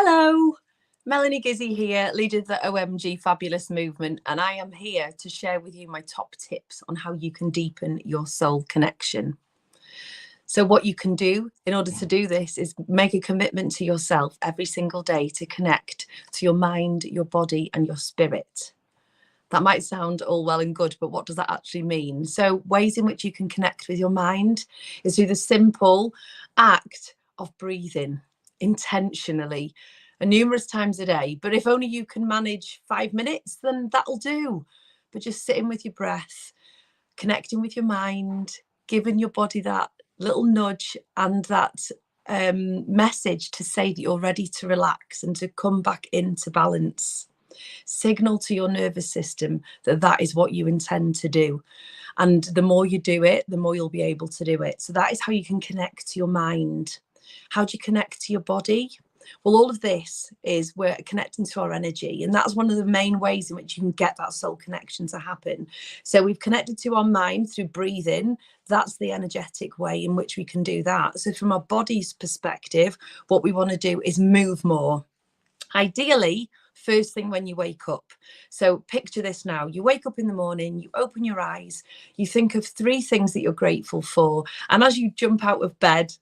Hello, Melanie Gizzy here, leader of the OMG Fabulous movement, and I am here to share with you my top tips on how you can deepen your soul connection. So what you can do in order to do this is make a commitment to yourself every single day to connect to your mind, your body, and your spirit. That might sound all well and good, but what does that actually mean? So ways in which you can connect with your mind is through the simple act of breathing intentionally and numerous times a day. But if only you can manage 5 minutes, then that'll do. But just sitting with your breath, connecting with your mind, giving your body that little nudge and that message to say that you're ready to relax and to come back into balance. Signal to your nervous system that that is what you intend to do. And the more you do it, the more you'll be able to do it. So that is how you can connect to your mind. How do you connect to your body? Well, all of this is we're connecting to our energy. And that's one of the main ways in which you can get that soul connection to happen. So we've connected to our mind through breathing. That's the energetic way in which we can do that. So from our body's perspective, what we want to do is move more. Ideally, first thing when you wake up. So picture this now. You wake up in the morning, you open your eyes, you think of 3 things that you're grateful for. And as you jump out of bed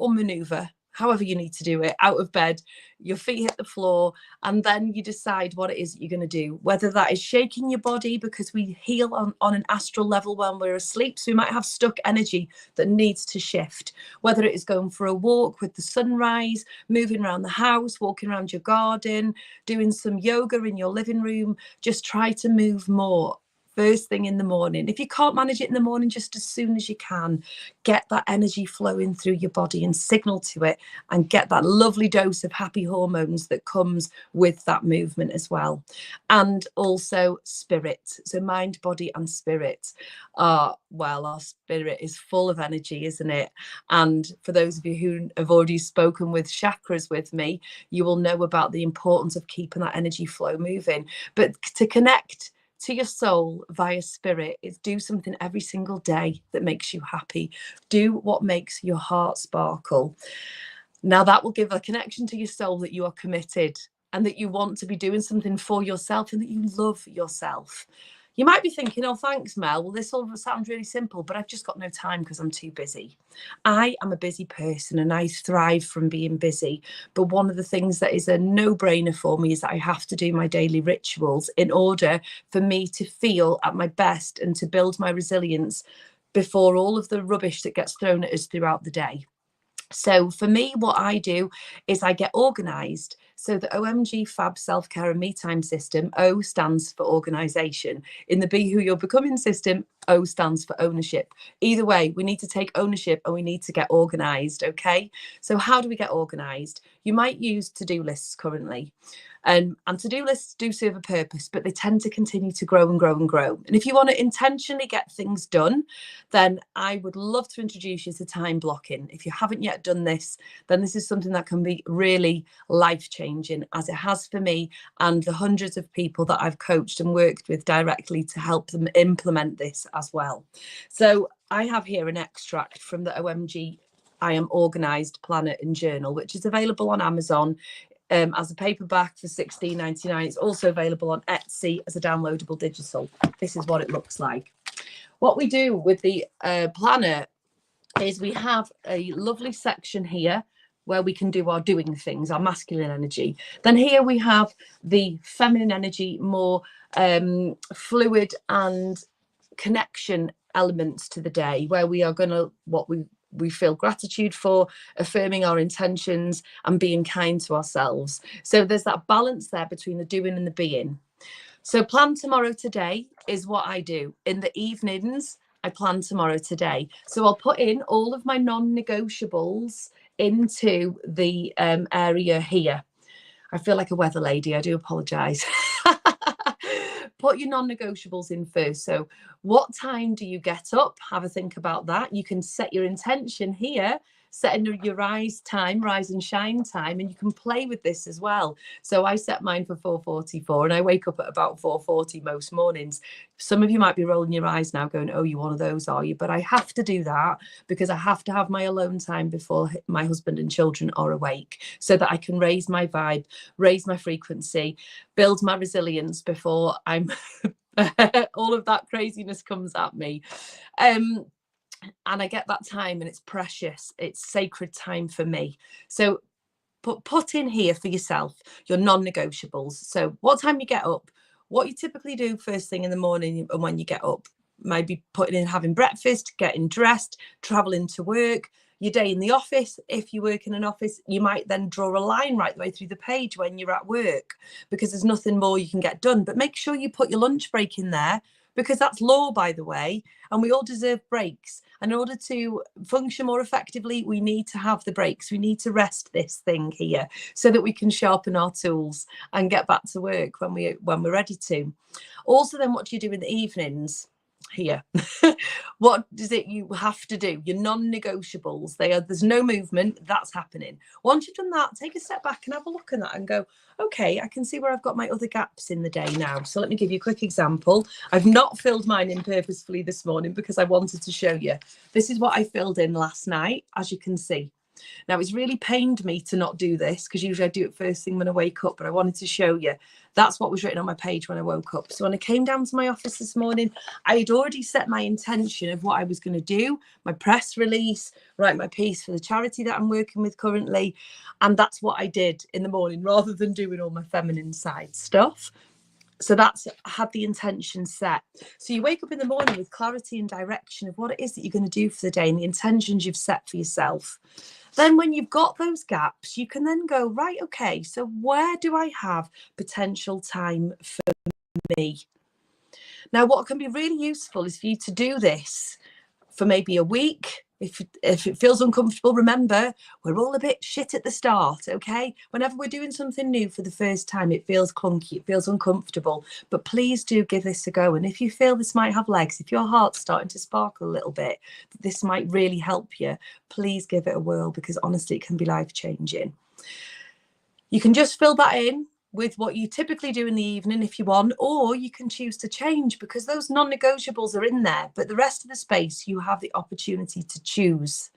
or maneuver, however you need to do it, out of bed, your feet hit the floor, and then you decide what it is that you're going to do. Whether that is shaking your body, because we heal on an astral level when we're asleep, so we might have stuck energy that needs to shift. Whether it is going for a walk with the sunrise, moving around the house, walking around your garden, doing some yoga in your living room, just try to move more. First thing in the morning. If you can't manage it in the morning, just as soon as you can, get that energy flowing through your body and signal to it and get that lovely dose of happy hormones that comes with that movement as well. And also spirit. So mind, body and spirit are, well, our spirit is full of energy, isn't it? And for those of you who have already spoken with chakras with me, you will know about the importance of keeping that energy flow moving. But to connect to your soul via spirit is do something every single day that makes you happy. Do what makes your heart sparkle. Now that will give a connection to your soul that you are committed and that you want to be doing something for yourself and that you love yourself. You might be thinking, oh, thanks, Mel. Well, this all sounds really simple, but I've just got no time because I'm too busy. I am a busy person and I thrive from being busy. But one of the things that is a no-brainer for me is that I have to do my daily rituals in order for me to feel at my best and to build my resilience before all of the rubbish that gets thrown at us throughout the day. So for me, what I do is I get organised. So the OMGFAB Self-care Me Time system, O stands for organisation. In the Be Who You're Becoming system, O stands for ownership. Either way, we need to take ownership and we need to get organised, okay? So how do we get organised? You might use to-do lists currently. And to-do lists do serve a purpose, but they tend to continue to grow and grow and grow. And if you want to intentionally get things done, then I would love to introduce you to time blocking. If you haven't yet done this, then this is something that can be really life-changing, as it has for me and the hundreds of people that I've coached and worked with directly to help them implement this as well. So I have here an extract from the OMG I Am Organised Planner and Journal, which is available on Amazon as a paperback for $16.99. It's also available on Etsy as a downloadable digital. This is what it looks like. What we do with the planner is we have a lovely section here where we can do our doing things, our masculine energy. Then here we have the feminine energy, more fluid and connection elements to the day, where we are going to, what we feel gratitude for, affirming our intentions and being kind to ourselves. So there's that balance there between the doing and the being. So plan tomorrow today is what I do. In the evenings, I plan tomorrow today. So I'll put in all of my non-negotiables into the area here. I feel like a weather lady. I do apologise. Put your non-negotiables in first. So what time do you get up? Have a think about that. You can set your intention here setting your rise and shine time, and you can play with this as well. So I set mine for 4:44 and I wake up at about 4:40 most mornings. Some of you might be rolling your eyes now going, oh, you're one of those, are you? But I have to do that because I have to have my alone time before my husband and children are awake, so that I can raise my vibe, raise my frequency, build my resilience before I'm all of that craziness comes at me. And I get that time, and it's precious. It's sacred time for me. So put in here for yourself your non-negotiables. So what time you get up, what you typically do first thing in the morning and when you get up, maybe putting in having breakfast, getting dressed, traveling to work, your day in the office. If you work in an office, you might then draw a line right the way through the page when you're at work, because there's nothing more you can get done. But make sure you put your lunch break in there, because that's law, by the way, and we all deserve breaks. And in order to function more effectively, we need to have the breaks. We need to rest this thing here so that we can sharpen our tools and get back to work when we're ready to. Also, then, what do you do in the evenings? Here, what is it you have to do? Your non-negotiables. There's no movement that's happening. Once you've done that, take a step back and have a look at that and go, okay, I can see where I've got my other gaps in the day now. So let me give you a quick example. I've not filled mine in purposefully this morning because I wanted to show you. This is what I filled in last night, as you can see. Now, it's really pained me to not do this because usually I do it first thing when I wake up, but I wanted to show you. That's what was written on my page when I woke up. So when I came down to my office this morning, I had already set my intention of what I was going to do, my press release, write my piece for the charity that I'm working with currently. And that's what I did in the morning rather than doing all my feminine side stuff. So that's had the intention set. So you wake up in the morning with clarity and direction of what it is that you're going to do for the day and the intentions you've set for yourself. Then when you've got those gaps, you can then go, right, okay, so where do I have potential time for me? Now, what can be really useful is for you to do this for maybe a week. If it feels uncomfortable, remember, we're all a bit shit at the start, okay? Whenever we're doing something new for the first time, it feels clunky, it feels uncomfortable, but please do give this a go. And if you feel this might have legs, if your heart's starting to sparkle a little bit, this might really help you, please give it a whirl, because honestly, it can be life-changing. You can just fill that in with what you typically do in the evening if you want, or you can choose to change, because those non-negotiables are in there, but the rest of the space you have the opportunity to choose.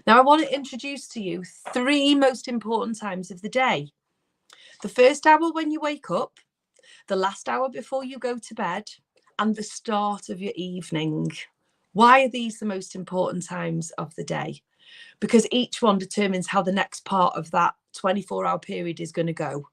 Now, I want to introduce to you 3 most important times of the day. The first hour when you wake up, the last hour before you go to bed, and the start of your evening. Why are these the most important times of the day? Because each one determines how the next part of that 24-hour period is going to go.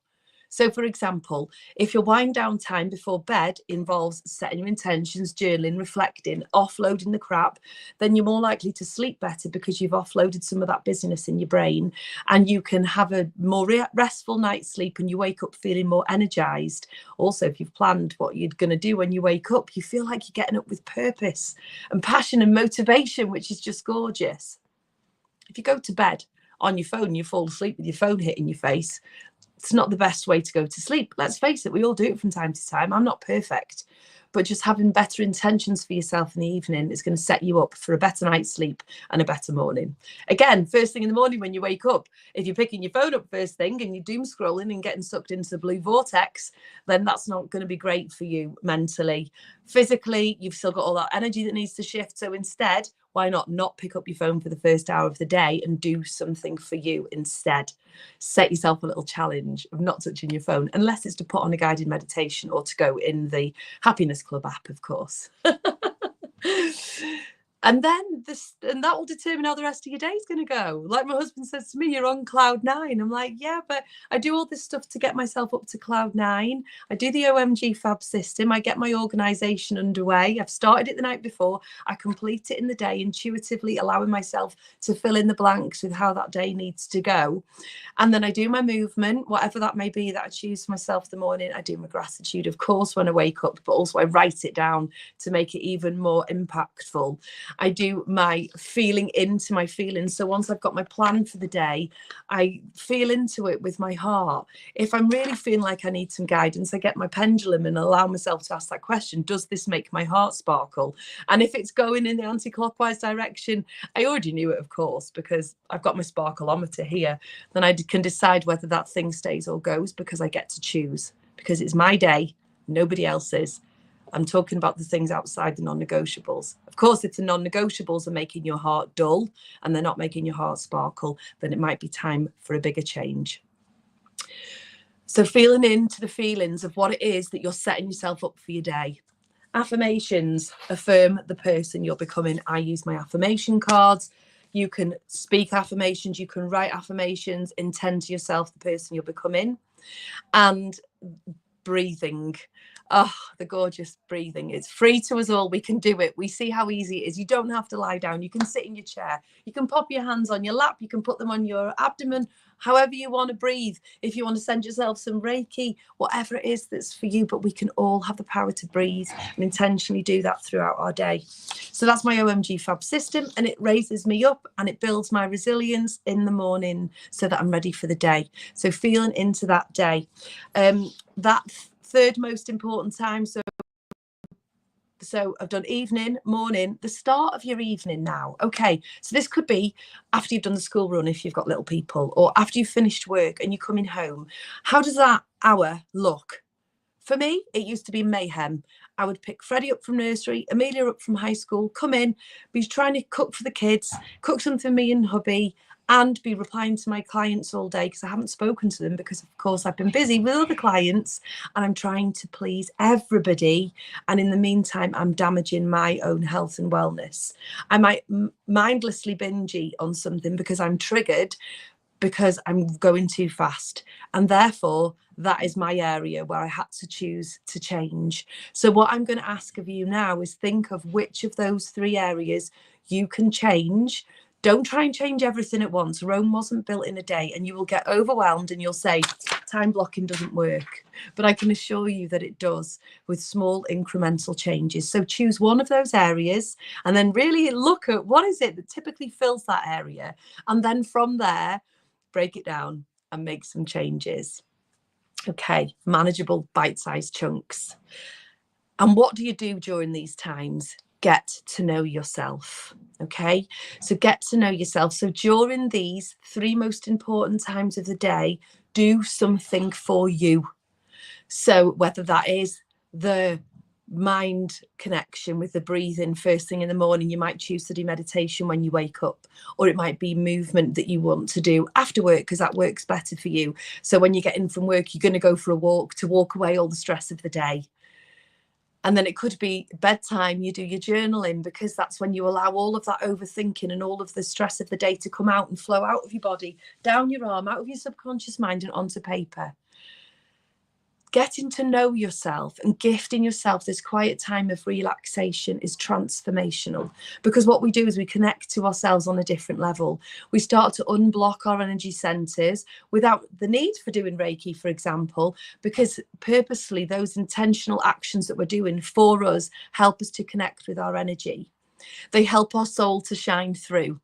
So, for example, if your wind down time before bed involves setting your intentions, journaling, reflecting, offloading the crap, then you're more likely to sleep better because you've offloaded some of that busyness in your brain, and you can have a more restful night's sleep and you wake up feeling more energized. Also, if you've planned what you're going to do when you wake up, you feel like you're getting up with purpose and passion and motivation, which is just gorgeous. If you go to bed on your phone, you fall asleep with your phone hitting your face, it's not the best way to go to sleep. Let's face it, we all do it from time to time. I'm not perfect, but just having better intentions for yourself in the evening is going to set you up for a better night's sleep and a better morning. Again, first thing in the morning when you wake up, if you're picking your phone up first thing and you're doom scrolling and getting sucked into the blue vortex, then that's not going to be great for you mentally. Physically, you've still got all that energy that needs to shift. So instead, why not pick up your phone for the first hour of the day and do something for you instead? Set yourself a little challenge of not touching your phone, unless it's to put on a guided meditation or to go in the Happiness Club app, of course. And then that will determine how the rest of your day is going to go. Like my husband says to me, you're on cloud 9. I'm like, yeah, but I do all this stuff to get myself up to cloud 9. I do the OMGFAB system. I get my organisation underway. I've started it the night before. I complete it in the day, intuitively allowing myself to fill in the blanks with how that day needs to go. And then I do my movement, whatever that may be that I choose for myself in the morning. I do my gratitude, of course, when I wake up, but also I write it down to make it even more impactful. I do my feeling into my feelings. So once I've got my plan for the day, I feel into it with my heart. If I'm really feeling like I need some guidance, I get my pendulum and allow myself to ask that question: does this make my heart sparkle? And if it's going in the anti-clockwise direction, I already knew it, of course, because I've got my sparkleometer here. Then I can decide whether that thing stays or goes, because I get to choose, because it's my day, nobody else's. I'm talking about the things outside the non-negotiables. Of course, if the non-negotiables are making your heart dull and they're not making your heart sparkle, then it might be time for a bigger change. So feeling into the feelings of what it is that you're setting yourself up for your day. Affirmations: affirm the person you're becoming. I use my affirmation cards. You can speak affirmations, you can write affirmations, intend to yourself the person you're becoming. And breathing. Oh, the gorgeous breathing. It's free to us all. We can do it. We see how easy it is. You don't have to lie down. You can sit in your chair. You can pop your hands on your lap. You can put them on your abdomen, however you want to breathe. If you want to send yourself some Reiki, whatever it is that's for you, but we can all have the power to breathe and intentionally do that throughout our day. So that's my OMGFAB system, and it raises me up and it builds my resilience in the morning so that I'm ready for the day. So feeling into that day. That third most important time. So I've done evening, morning, the start of your evening now. Okay, so this could be after you've done the school run if you've got little people, or after you've finished work and you're coming home. How does that hour look? For me, it used to be mayhem. I would pick Freddie up from nursery, Amelia up from high school, come in, be trying to cook for the kids, cook something for me and hubby, and be replying to my clients all day because I haven't spoken to them because, of course, I've been busy with other clients and I'm trying to please everybody. And in the meantime, I'm damaging my own health and wellness. I might mindlessly binge eat on something because I'm triggered, because I'm going too fast. And therefore, that is my area where I had to choose to change. So what I'm going to ask of you now is think of which of those three areas you can change. Don't try and change everything at once. Rome wasn't built in a day, and you will get overwhelmed and you'll say, time blocking doesn't work. But I can assure you that it does, with small incremental changes. So choose one of those areas and then really look at what is it that typically fills that area. And then from there, break it down and make some changes. Okay, manageable bite-sized chunks. And what do you do during these times? Get to know yourself. Okay, so get to know yourself. So during these three most important times of the day, do something for you. So whether that is the mind connection with the breathing first thing in the morning, you might choose to do meditation when you wake up, or it might be movement that you want to do after work because that works better for you. So when you get in from work, you're going to go for a walk to walk away all the stress of the day. And then it could be bedtime, you do your journaling, because that's when you allow all of that overthinking and all of the stress of the day to come out and flow out of your body, down your arm, out of your subconscious mind and onto paper. Getting to know yourself and gifting yourself this quiet time of relaxation is transformational, because what we do is we connect to ourselves on a different level. We start to unblock our energy centers without the need for doing Reiki, for example, because purposely those intentional actions that we're doing for us help us to connect with our energy. They help our soul to shine through.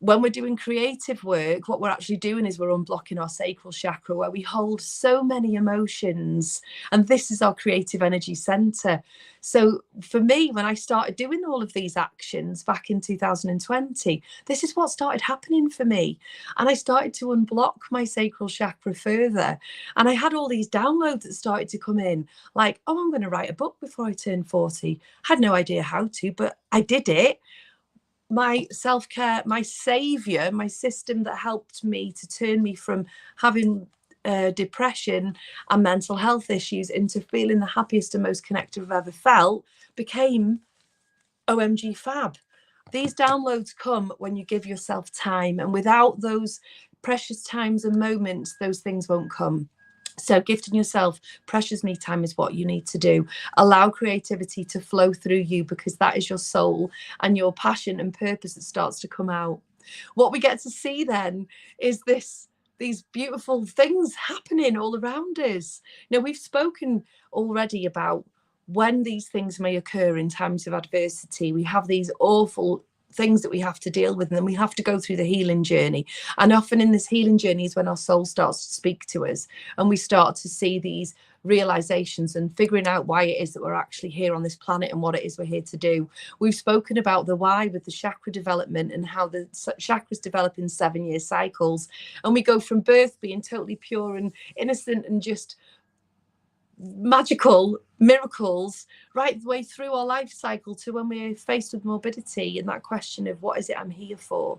When we're doing creative work, what we're actually doing is we're unblocking our sacral chakra, where we hold so many emotions. And this is our creative energy center. So for me, when I started doing all of these actions back in 2020, this is what started happening for me. And I started to unblock my sacral chakra further. And I had all these downloads that started to come in, like, oh, I'm going to write a book before I turn 40. I had no idea how to, but I did it. My self-care, my savior, my system that helped me to turn me from having depression and mental health issues into feeling the happiest and most connected I've ever felt, became OMGFAB. These downloads come when you give yourself time, and without those precious times and moments, those things won't come. So gifting yourself precious me time is what you need to do. Allow creativity to flow through you, because that is your soul and your passion and purpose that starts to come out. What we get to see then is these beautiful things happening all around us. Now, we've spoken already about when these things may occur in times of adversity, we have these awful things that we have to deal with, and then we have to go through the healing journey. And often in this healing journey is when our soul starts to speak to us, and we start to see these realizations and figuring out why it is that we're actually here on this planet and what it is we're here to do. We've spoken about the why with the chakra development and how the chakras develop in 7-year cycles, and we go from birth being totally pure and innocent and just magical miracles right the way through our life cycle to when we're faced with morbidity and that question of what is it I'm here for,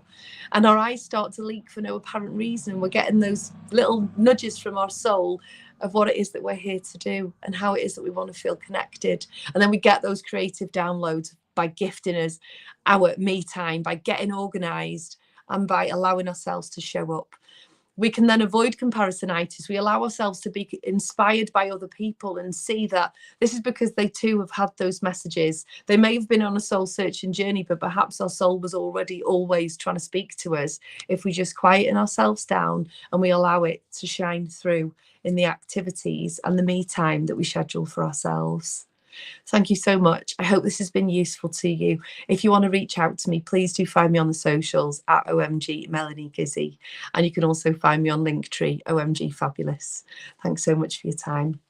and our eyes start to leak for no apparent reason. We're getting those little nudges from our soul of what it is that we're here to do and how it is that we want to feel connected, and then we get those creative downloads by gifting us our me time, by getting organized, and by allowing ourselves to show up. We can then avoid comparisonitis. We allow ourselves to be inspired by other people and see that this is because they too have had those messages. They may have been on a soul searching journey, but perhaps our soul was already always trying to speak to us if we just quieten ourselves down and we allow it to shine through in the activities and the me time that we schedule for ourselves. Thank you so much. I hope this has been useful to you. If you want to reach out to me, please do find me on the socials at OMG Melanie Gizzy. And you can also find me on Linktree, OMG Fabulous. Thanks so much for your time.